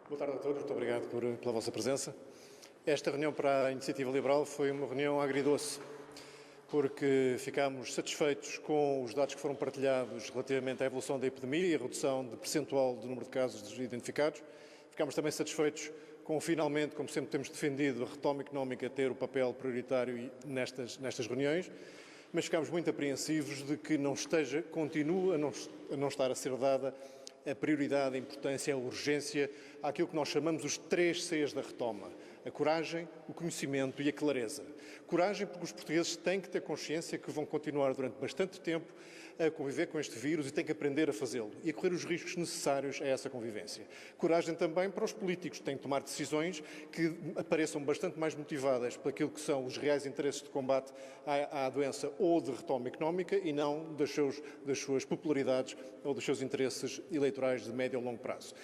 Boa tarde a todos, muito obrigado pela vossa presença. Esta reunião para a Iniciativa Liberal foi uma reunião agridoce, porque ficámos satisfeitos com os dados que foram partilhados relativamente à evolução da epidemia e a redução de percentual do número de casos identificados. Ficámos também satisfeitos com, finalmente, como sempre temos defendido, a retoma económica ter o papel prioritário nestas reuniões, mas ficámos muito apreensivos de que continue a não estar a ser dada a prioridade, a importância, a urgência àquilo que nós chamamos os 3 Cs da retoma: a coragem, o conhecimento e a clareza. Coragem porque os portugueses têm que ter consciência que vão continuar durante bastante tempo a conviver com este vírus e têm que aprender a fazê-lo e a correr os riscos necessários a essa convivência. Coragem também para os políticos, têm que tomar decisões que apareçam bastante mais motivadas por aquilo que são os reais interesses de combate à doença ou de retoma económica e não das suas popularidades ou dos seus interesses eleitorais de médio ou longo prazo.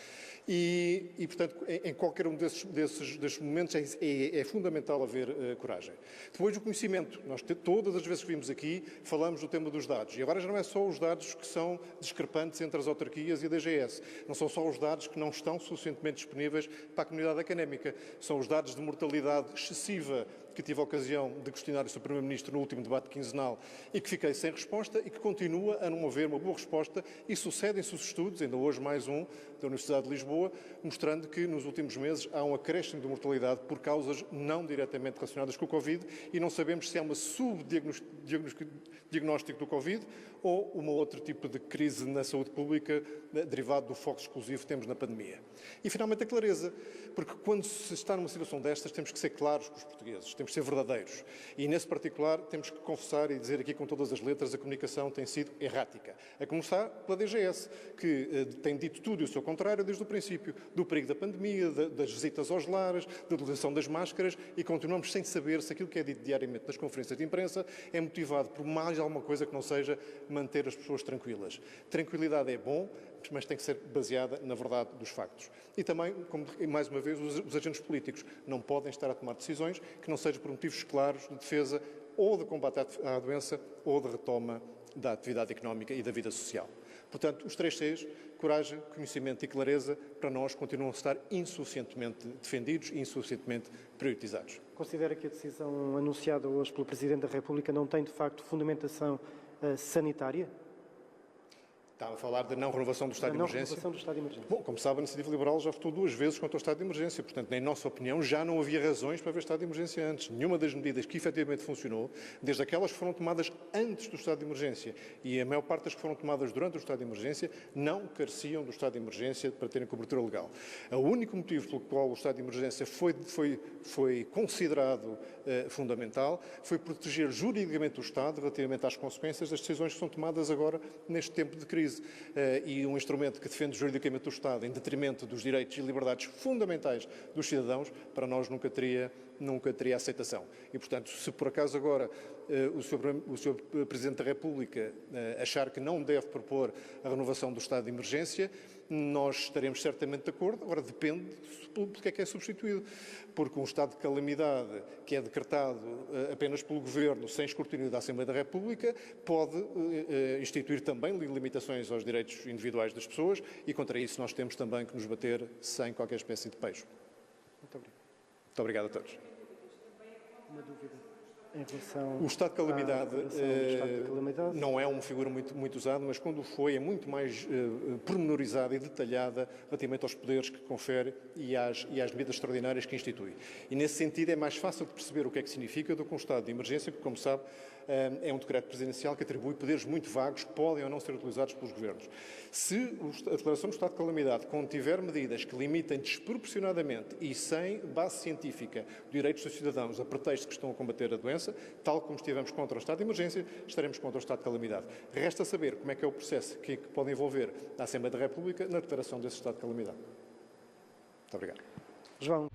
E portanto, em qualquer um desses momentos é fundamental haver coragem. Depois, o conhecimento. Nós, todas as vezes que vimos aqui, falamos do tema dos dados. E agora já não é só os dados que são discrepantes entre as autarquias e a DGS. Não são só os dados que não estão suficientemente disponíveis para a comunidade académica. São os dados de mortalidade excessiva que tive a ocasião de questionar o Sr. Primeiro-Ministro no último debate quinzenal e que fiquei sem resposta e que continua a não haver uma boa resposta e sucedem-se os estudos, ainda hoje mais um, da Universidade de Lisboa, mostrando que nos últimos meses há um acréscimo de mortalidade por causas não diretamente relacionadas com o Covid e não sabemos se é um subdiagnóstico do Covid ou um outro tipo de crise na saúde pública derivado do foco exclusivo que temos na pandemia. E, finalmente, a clareza, porque quando se está numa situação destas temos que ser claros com os portugueses, temos que ser verdadeiros. E, nesse particular, temos que confessar e dizer aqui com todas as letras, a comunicação tem sido errática. A começar pela DGS, que tem dito tudo e o seu contrário desde o princípio, do perigo da pandemia, das visitas aos lares, da utilização das máscaras, e continuamos sem saber se aquilo que é dito diariamente nas conferências de imprensa é motivado por mais alguma coisa que não seja manter as pessoas tranquilas. Tranquilidade é bom, mas tem que ser baseada na verdade dos factos. E também, como mais uma vez, os agentes políticos não podem estar a tomar decisões que não sejam por motivos claros de defesa ou de combate à doença ou de retoma da atividade económica e da vida social. Portanto, os 3 Cs, coragem, conhecimento e clareza, para nós continuam a estar insuficientemente defendidos e insuficientemente priorizados. Considera que a decisão anunciada hoje pelo Presidente da República não tem, de facto, fundamentação sanitária? Está a falar da não renovação do estado de emergência? Renovação do estado de emergência. Bom, como sabe, a Iniciativa Liberal já votou 2 vezes contra o estado de emergência. Portanto, em nossa opinião, já não havia razões para haver estado de emergência antes. Nenhuma das medidas que efetivamente funcionou, desde aquelas que foram tomadas antes do estado de emergência e a maior parte das que foram tomadas durante o estado de emergência, não careciam do estado de emergência para terem cobertura legal. O único motivo pelo qual o estado de emergência foi considerado fundamental foi proteger juridicamente o Estado relativamente às consequências das decisões que são tomadas agora neste tempo de crise. E um instrumento que defende juridicamente o Estado em detrimento dos direitos e liberdades fundamentais dos cidadãos, para nós nunca teria aceitação. E, portanto, se por acaso agora o Sr. Presidente da República achar que não deve propor a renovação do estado de emergência, nós estaremos certamente de acordo. Agora, depende porque é que é substituído. Porque um estado de calamidade que é decretado apenas pelo Governo, sem escrutínio da Assembleia da República, pode instituir também limitações aos direitos individuais das pessoas e contra isso nós temos também que nos bater sem qualquer espécie de pejo. Muito obrigado. Muito obrigado a todos. Uma dúvida em relação o estado de calamidade, estado de calamidade não é uma figura muito usada, mas quando foi é muito mais pormenorizada e detalhada relativamente aos poderes que confere e às medidas extraordinárias que institui. E nesse sentido é mais fácil de perceber o que é que significa do que um estado de emergência, porque, como sabe, é um decreto presidencial que atribui poderes muito vagos que podem ou não ser utilizados pelos governos. Se a declaração do estado de calamidade contiver medidas que limitem desproporcionadamente e sem base científica direitos dos cidadãos a pretexto que estão a combater a doença, tal como estivemos contra o estado de emergência, estaremos contra o estado de calamidade. Resta saber como é que é o processo que pode envolver a Assembleia da República na declaração desse estado de calamidade. Muito obrigado. João.